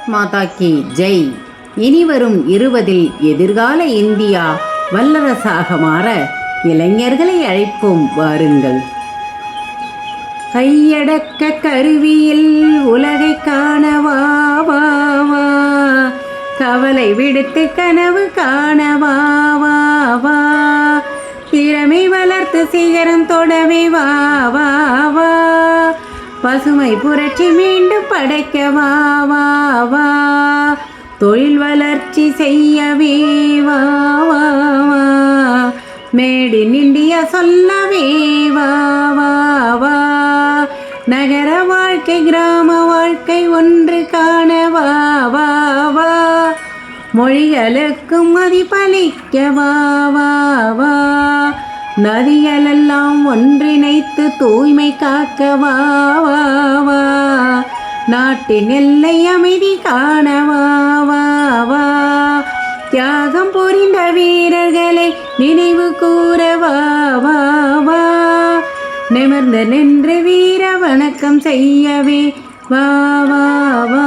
பாரத் மாதா கி ஜெய். இனிவரும் 20இல் எதிர்கால இந்தியா வல்லரசாக மாற இளைஞர்களை அழைப்போம், வாருங்கள். கையடக்க கருவியில் உலகை காணவா வா வா, கவலை விடுத்து கனவு காணவா வா வா, திறமை வளர்த்து சிகரம் தொடவே வா வா வா, பசுமை புரட்சி மீண்டும் படைக்க வா வா வா, தொழில் வளர்ச்சி செய்யவே வா வா வா, மேட் இன் இந்தியா சொல்லவே வா வா வா, நகர வாழ்க்கை கிராம வாழ்க்கை ஒன்று காண வா வா வா, மொழிகளுக்கும் மதிப்பளிக்க வா வா வா, நதிகளெல்லாம் ஒன்றிணைத்து தூய்மை காக்க வா வா வா, நாட்டின் எல்லை அமைதி காண வா வா வா, தியாகம் புரிந்த வீரர்களை நினைவு கூற வா வா வா, நிமிர்ந்து நின்று வீர வணக்கம் செய்யவே வா வா வா.